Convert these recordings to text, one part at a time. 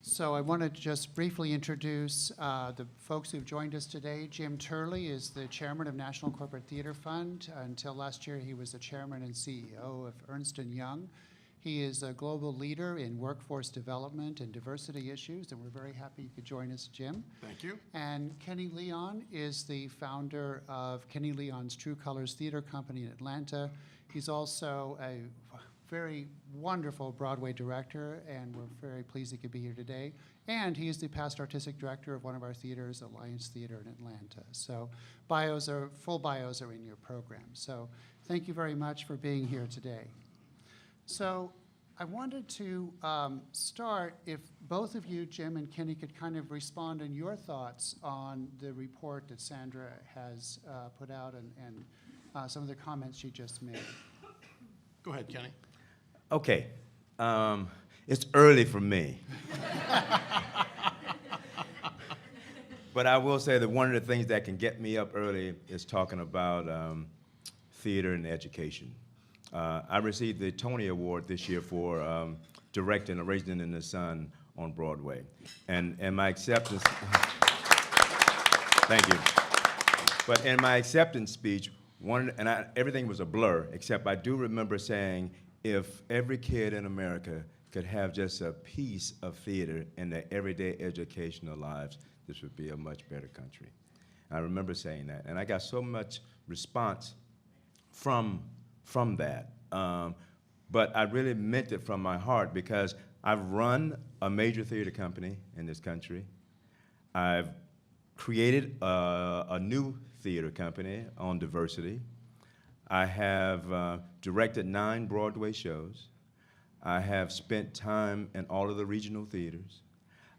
So I want to just briefly introduce the folks who've joined us today. Jim Turley is the chairman of National Corporate Theater Fund. Until last year, he was the chairman and CEO of Ernst & Young. He is a global leader in workforce development and diversity issues, and we're very happy you could join us, Jim. Thank you. And Kenny Leon is the founder of Kenny Leon's True Colors Theater Company in Atlanta. He's also a very wonderful Broadway director, and we're very pleased he could be here today. And he is the past artistic director of one of our theaters, Alliance Theater in Atlanta. So full bios are in your program. So thank you very much for being here today. So I wanted to start, if both of you, Jim and Kenny, could kind of respond on your thoughts on the report that Sandra has put out and some of the comments she just made. Go ahead, Kenny. Okay, it's early for me. But I will say that one of the things that can get me up early is talking about theater and education. I received the Tony Award this year for directing A Raisin in the Sun on Broadway. And my acceptance, thank you. But in my acceptance speech, everything was a blur, except I do remember saying, if every kid in America could have just a piece of theater in their everyday educational lives, this would be a much better country. I remember saying that, and I got so much response from that. But I really meant it from my heart because I've run a major theater company in this country. I've created a new theater company on diversity. I have directed 9 Broadway shows. I have spent time in all of the regional theaters.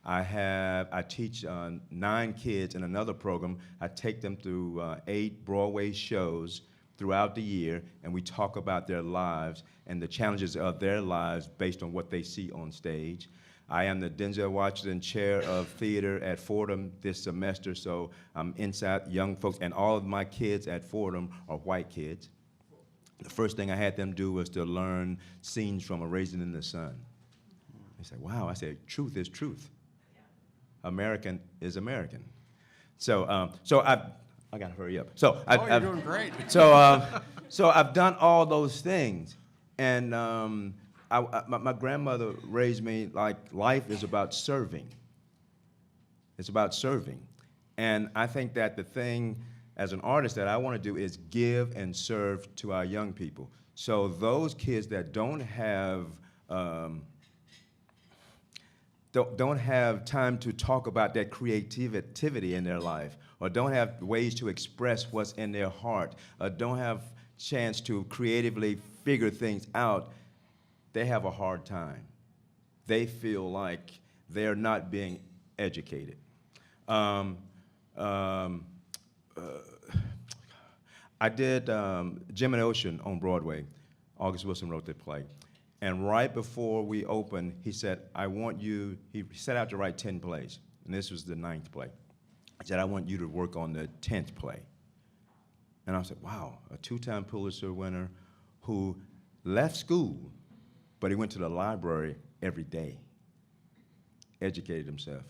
I teach 9 kids in another program. I take them through 8 Broadway shows throughout the year, and we talk about their lives and the challenges of their lives based on what they see on stage. I am the Denzel Washington Chair of Theater at Fordham this semester, so I'm inside young folks, and all of my kids at Fordham are white kids. The first thing I had them do was to learn scenes from A Raisin in the Sun. They said, wow, I said, truth is truth. American is American. So I gotta hurry up. You're doing great. So I've done all those things, and my grandmother raised me like life is about serving. It's about serving, and I think that the thing as an artist that I want to do is give and serve to our young people. So those kids that don't have time to talk about that creativity in their life, or don't have ways to express what's in their heart, or don't have chance to creatively figure things out, they have a hard time. They feel like they're not being educated. I did Jim and Ocean on Broadway. August Wilson wrote the play. And right before we opened, he said, he set out to write 10 plays, and this was the 9th play. He said, I want you to work on the 10th play. And I said, wow, a 2-time Pulitzer winner who left school, but he went to the library every day, educated himself.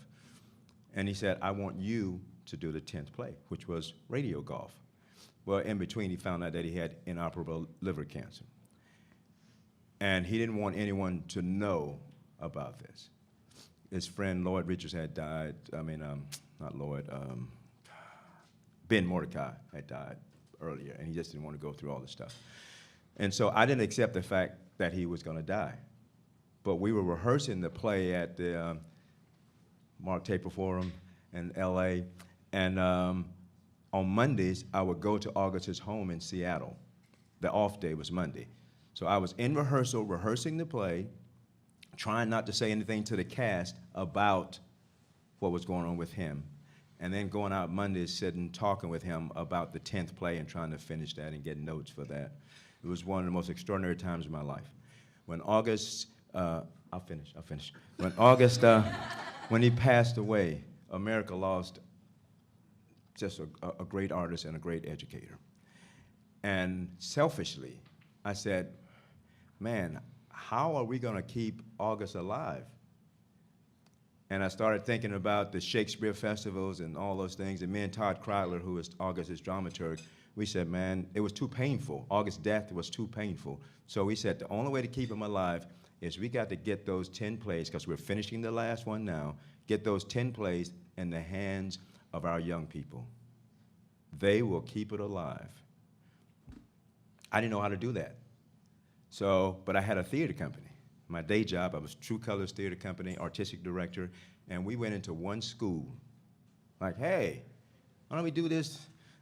And he said, I want you to do the 10th play, which was radio golf. Well, in between, he found out that he had inoperable liver cancer. And he didn't want anyone to know about this. His friend Lloyd Richards had died, not Lloyd, Ben Mordecai had died earlier, and he just didn't want to go through all this stuff. And so I didn't accept the fact that he was going to die. But we were rehearsing the play at the Mark Taper Forum in LA, and on Mondays, I would go to August's home in Seattle. The off day was Monday. So I was in rehearsal, rehearsing the play, trying not to say anything to the cast about what was going on with him, and then going out Mondays, sitting, talking with him about the 10th play and trying to finish that and get notes for that. It was one of the most extraordinary times of my life. When August, I'll finish. When August, when he passed away, America lost just a great artist and a great educator. And selfishly, I said, man, how are we going to keep August alive? And I started thinking about the Shakespeare festivals and all those things. And me and Todd Kreitler, who is August's dramaturg, we said, man, it was too painful. August's death was too painful. So we said the only way to keep him alive is we got to get those 10 plays, because we're finishing the last one now, get those 10 plays in the hands of our young people. They will keep it alive. I didn't know how to do that. So, but I had a theater company. My day job, I was True Colors Theater Company, artistic director, and we went into one school. Like, hey, why don't we do this,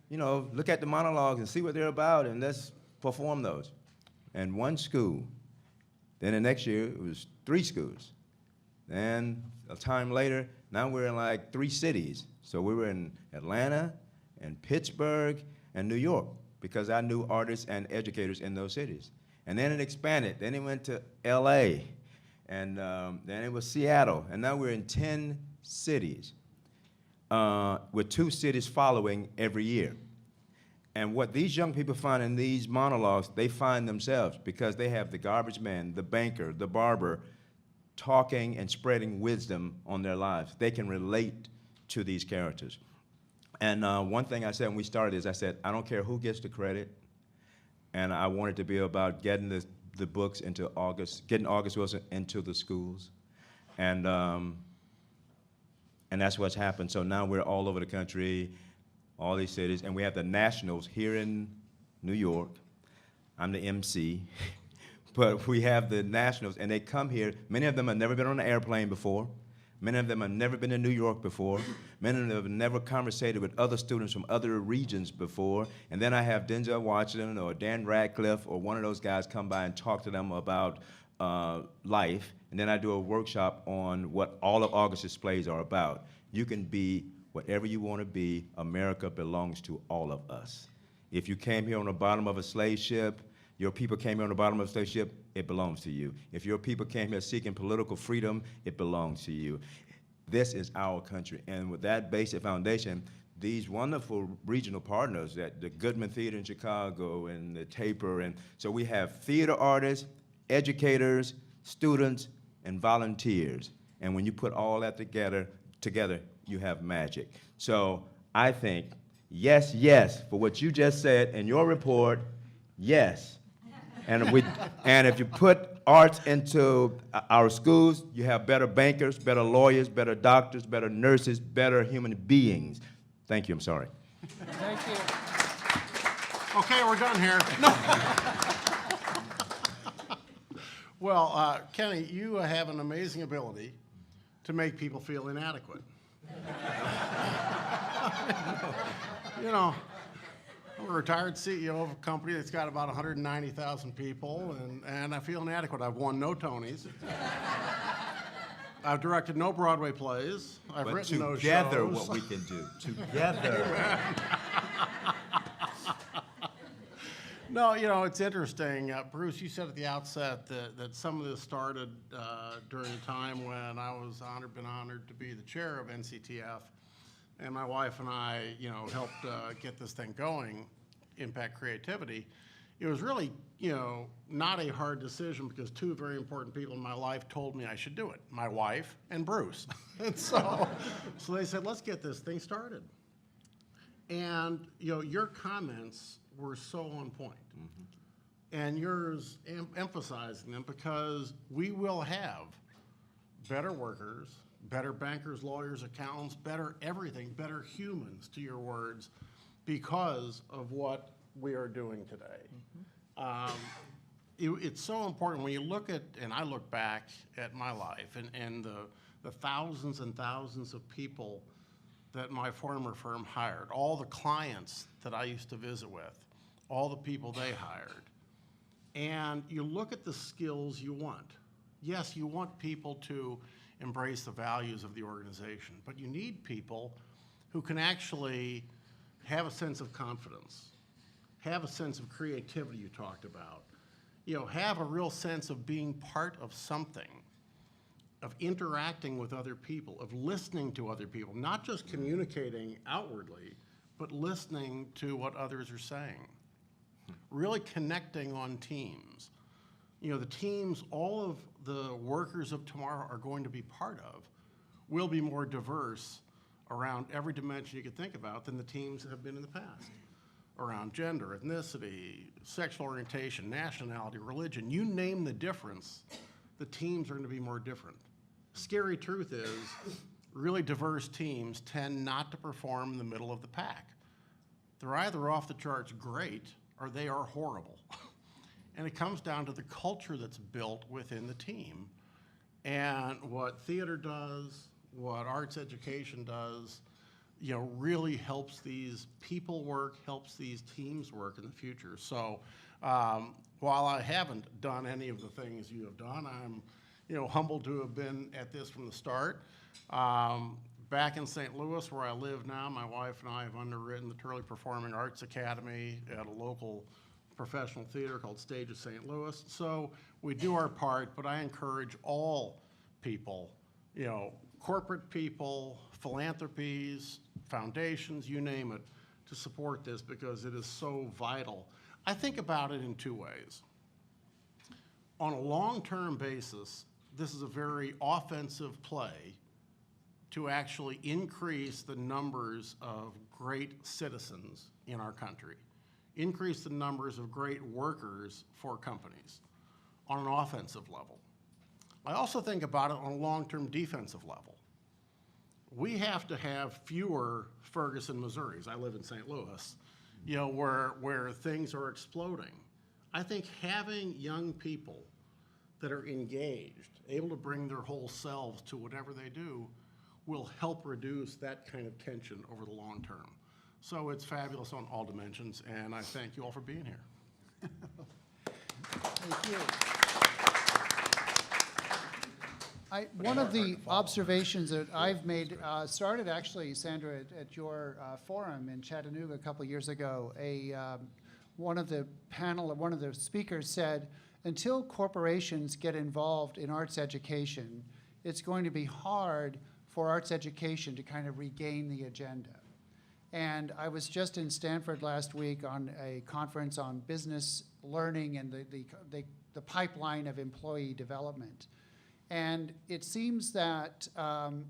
you know, look at the monologues and see what they're about, and let's perform those. And one school. Then the next year, it was 3 schools. Then a time later, now we're in like 3 cities. So we were in Atlanta, and Pittsburgh, and New York, because I knew artists and educators in those cities. And then it expanded. Then it went to LA, and then it was Seattle. And now we're in 10 cities, with 2 cities following every year. And what these young people find in these monologues, they find themselves, because they have the garbage man, the banker, the barber, talking and spreading wisdom on their lives. They can relate to these characters. And one thing I said when we started is, I said, I don't care who gets the credit. And I wanted to be about getting the books into getting August Wilson into the schools. And that's what's happened. So now we're all over the country, all these cities, and we have the nationals here in New York. I'm the MC, but we have the nationals, and they come here. Many of them have never been on an airplane before. Many of them have never been to New York before. Many of them have never conversated with other students from other regions before. And then I have Denzel Washington or Dan Radcliffe or one of those guys come by and talk to them about life. And then I do a workshop on what all of August's plays are about. You can be whatever you want to be. America belongs to all of us. If you came here on the bottom of a slave ship, your people came here on the bottom of a slave ship, it belongs to you. If your people came here seeking political freedom, it belongs to you. This is our country. And with that basic foundation, these wonderful regional partners, that the Goodman Theater in Chicago and the Taper, and so we have theater artists, educators, students, and volunteers. And when you put all that together, you have magic. So I think, yes, yes, for what you just said in your report, yes. And if you put arts into our schools, you have better bankers, better lawyers, better doctors, better nurses, better human beings. Thank you, I'm sorry. Thank you. Okay, we're done here. Well, Kenny, you have an amazing ability to make people feel inadequate. You know, I'm a retired CEO of a company that's got about 190,000 people, and I feel inadequate. I've won no Tonys. I've directed no Broadway plays. I've written no shows. Together, what we can do. Together. No, you know, it's interesting. Bruce, you said at the outset that some of this started during a time when I was been honored to be the chair of NCTF. And my wife and I, you know, helped get this thing going, Impact Creativity. It was really, you know, not a hard decision because 2 very important people in my life told me I should do it, my wife and Bruce. And so they said, let's get this thing started. And, you know, your comments were so on point. Mm-hmm. And yours emphasizing them, because we will have better workers, better bankers, lawyers, accountants, better everything, better humans, to your words, because of what we are doing today. Mm-hmm. It's so important when you look at, and I look back at my life and the thousands and thousands of people that my former firm hired, all the clients that I used to visit with, all the people they hired, and you look at the skills you want. Yes, you want people to embrace the values of the organization, but you need people who can actually have a sense of confidence, have a sense of creativity you talked about, you know, have a real sense of being part of something, of interacting with other people, of listening to other people, not just communicating outwardly, but listening to what others are saying, really connecting on teams. You know, the teams all of the workers of tomorrow are going to be part of will be more diverse around every dimension you could think about than the teams have been in the past. Around gender, ethnicity, sexual orientation, nationality, religion, you name the difference, the teams are going to be more different. Scary truth is, really diverse teams tend not to perform in the middle of the pack. They're either off the charts great or they are horrible. And it comes down to the culture that's built within the team. And what theater does, what arts education does, really helps these people work, helps these teams work in the future. So while I haven't done any of the things you have done, I'm humbled to have been at this from the start. Back in St. Louis, where I live now, my wife and I have underwritten the Turley Performing Arts Academy at a local professional theater called Stage of St. Louis. So we do our part, but I encourage all people, corporate people, philanthropies, foundations, you name it, to support this because it is so vital. I think about it in two ways. On a long-term basis, this is a very offensive play to actually increase the numbers of great citizens in our country, increase the numbers of great workers for companies on an offensive level. I also think about it on a long-term defensive level. We have to have fewer Ferguson, Missouris. I live in St. Louis, where things are exploding. I think having young people that are engaged, able to bring their whole selves to whatever they do, will help reduce that kind of tension over the long term. So it's fabulous on all dimensions, and I thank you all for being here. Thank you. One of the observations that I've made started actually, Sandra, at your forum in Chattanooga a couple years ago. One of the speakers said, until corporations get involved in arts education, it's going to be hard for arts education to kind of regain the agenda. And I was just in Stanford last week on a conference on business learning and the pipeline of employee development. And it seems that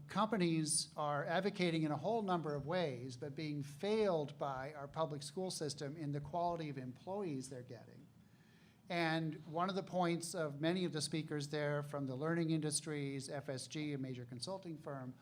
companies are advocating in a whole number of ways, but being failed by our public school system in the quality of employees they're getting. And one of the points of many of the speakers there from the learning industries, FSG, a major consulting firm,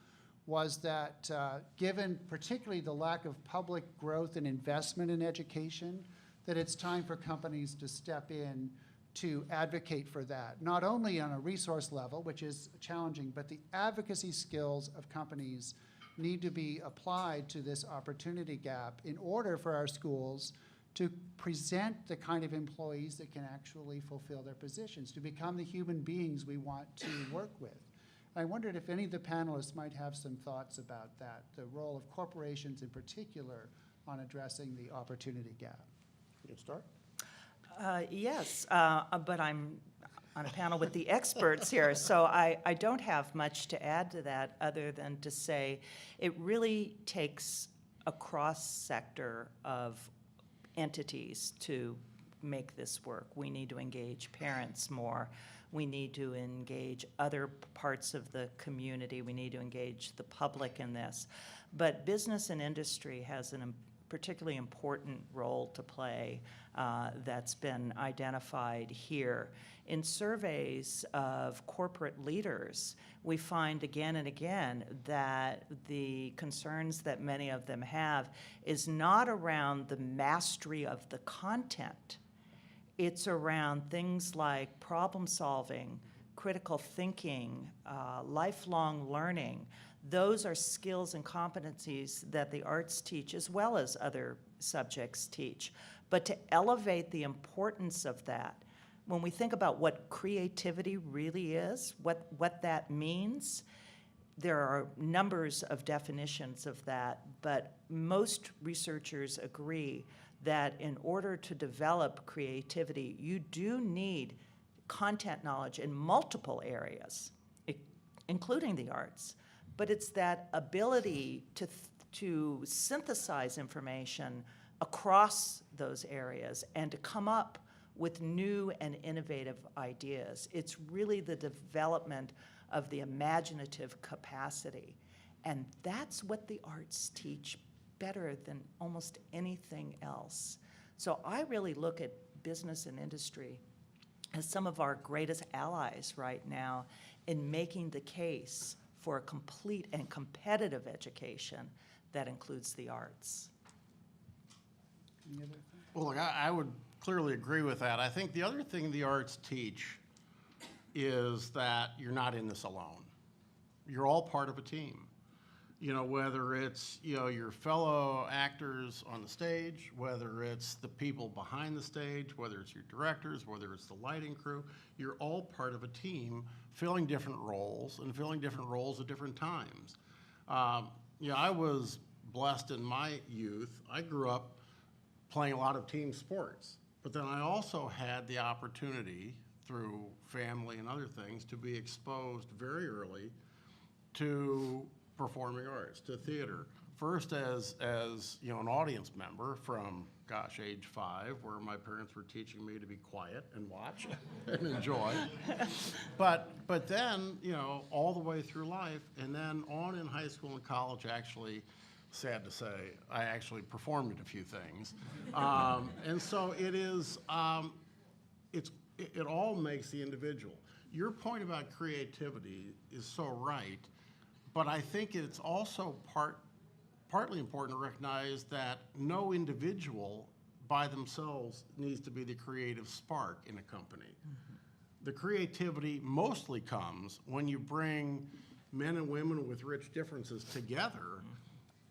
was that given particularly the lack of public growth and investment in education, that it's time for companies to step in to advocate for that, not only on a resource level, which is challenging, but the advocacy skills of companies need to be applied to this opportunity gap in order for our schools to present the kind of employees that can actually fulfill their positions, to become the human beings we want to work with. I wondered if any of the panelists might have some thoughts about that, the role of corporations in particular on addressing the opportunity gap. You can start. Yes, but I'm on a panel with the experts here, so I don't have much to add to that other than to say it really takes a cross-sector of entities to make this work. We need to engage parents more. We need to engage other parts of the community. We need to engage the public in this. But business and industry has a particularly important role to play that's been identified here. In surveys of corporate leaders, we find again and again that the concerns that many of them have is not around the mastery of the content. It's around things like problem solving, critical thinking, lifelong learning. Those are skills and competencies that the arts teach as well as other subjects teach. But to elevate the importance of that, when we think about what creativity really is, what that means, there are numbers of definitions of that, but most researchers agree that in order to develop creativity, you do need content knowledge in multiple areas, including the arts. But it's that ability to synthesize information across those areas and to come up with new and innovative ideas. It's really the development of the imaginative capacity. And that's what the arts teach better than almost anything else. So I really look at business and industry as some of our greatest allies right now in making the case for a complete and competitive education that includes the arts. Well, look, I would clearly agree with that. I think the other thing the arts teach is that you're not in this alone. You're all part of a team. You know, whether it's, you know, your fellow actors on the stage, whether it's the people behind the stage, whether it's your directors, whether it's the lighting crew, you're all part of a team filling different roles and filling different roles at different times. You know, I was blessed in my youth. I grew up playing a lot of team sports, but then I also had the opportunity through family and other things to be exposed very early to performing arts, to theater. First as you know, an audience member from, gosh, age 5, where my parents were teaching me to be quiet and watch and enjoy. But then, you know, all the way through life, and then on in high school and college, actually, sad to say, I actually performed at a few things. And so it is, it all makes the individual. Your point about creativity is so right, but I think it's also partly important to recognize that no individual by themselves needs to be the creative spark in a company. Mm-hmm. The creativity mostly comes when you bring men and women with rich differences together,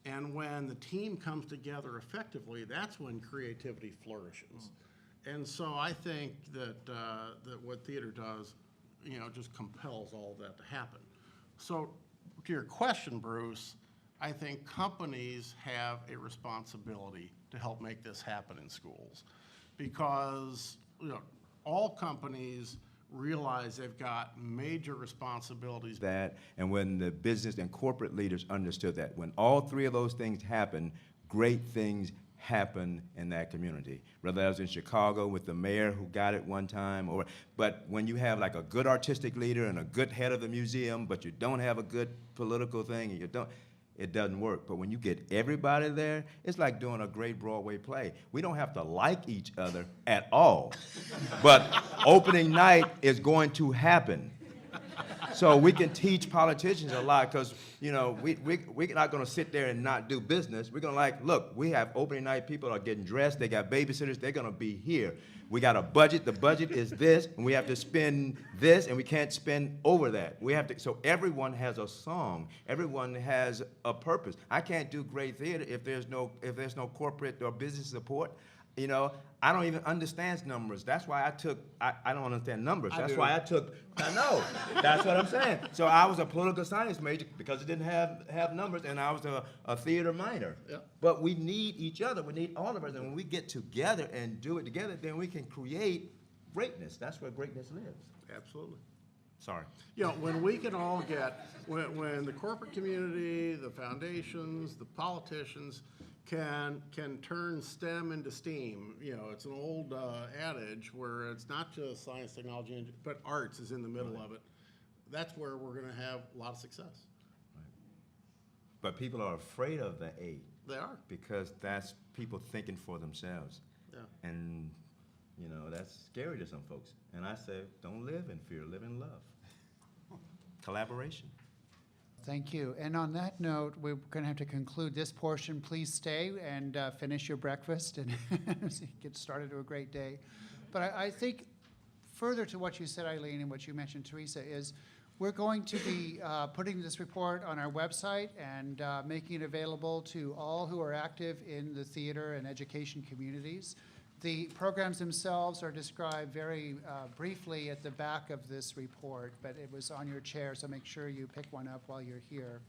and when the team comes together effectively, that's when creativity flourishes. And so I think that, that what theater does, you know, just compels all of that to happen. So to your question, Bruce, I think companies have a responsibility to help make this happen in schools, because, you know, all companies realize they've got major responsibilities. That, and when the business and corporate leaders understood that, when all three of those things happen, great things happen in that community. Whether that was in Chicago with the mayor who got it one time, but when you have like a good artistic leader and a good head of the museum, but you don't have a good political thing, and it doesn't work. But when you get everybody there, it's like doing a great Broadway play. We don't have to like each other at all, but opening night is going to happen. So we can teach politicians a lot, because, you know, we're not going to sit there and not do business. We're going to like, look, we have opening night, people are getting dressed, they got babysitters, they're going to be here. We got a budget, the budget is this, and we have to spend this, and we can't spend over that. We have to, so everyone has a song, everyone has a purpose. I can't do great theater if there's no corporate or business support. You know, I don't even understand numbers. That's why I don't understand numbers. That's why I know. That's what I'm saying. So I was a political science major because it didn't have numbers, and I was a theater minor. Yep. But we need each other. We need all of us. And when we get together and do it together, then we can create greatness. That's where greatness lives. Absolutely. Sorry. You know, when we can all get, when the corporate community, the foundations, the politicians can turn STEM into STEAM. You know, it's an old adage where it's not just science, technology, but arts is in the middle of it. That's where we're going to have a lot of success. Right. But people are afraid of the A. They are. Because that's people thinking for themselves. Yeah. And, you know, that's scary to some folks. And I say, don't live in fear, live in love. Collaboration. Thank you. And on that note, we're going to have to conclude this portion. Please stay and finish your breakfast and get started to a great day. But I think further to what you said, Eileen, and what you mentioned, Teresa, is we're going to be putting this report on our website and making it available to all who are active in the theater and education communities. The programs themselves are described very briefly at the back of this report, but it was on your chair, so make sure you pick one up while you're here.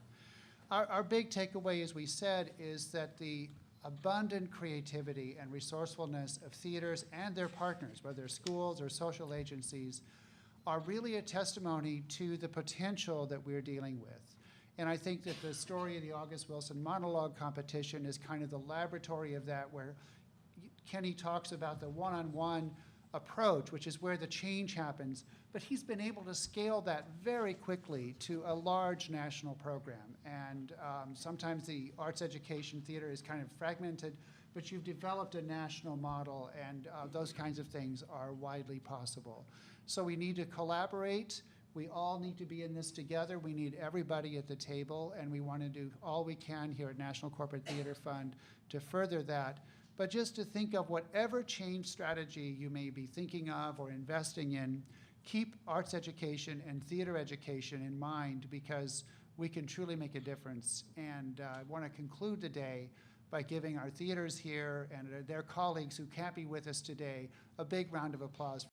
Our big takeaway, as we said, is that the abundant creativity and resourcefulness of theaters and their partners, whether schools or social agencies, are really a testimony to the potential that we're dealing with. And I think that the story of the August Wilson monologue competition is kind of the laboratory of that, where Kenny talks about the one-on-one approach, which is where the change happens. But he's been able to scale that very quickly to a large national program. And sometimes the arts education theater is kind of fragmented, but you've developed a national model, and those kinds of things are widely possible. So we need to collaborate. We all need to be in this together. We need everybody at the table, and we want to do all we can here at National Corporate Theater Fund to further that. But just to think of whatever change strategy you may be thinking of or investing in, keep arts education and theater education in mind, because we can truly make a difference. And I want to conclude today by giving our theaters here and their colleagues who can't be with us today a big round of applause.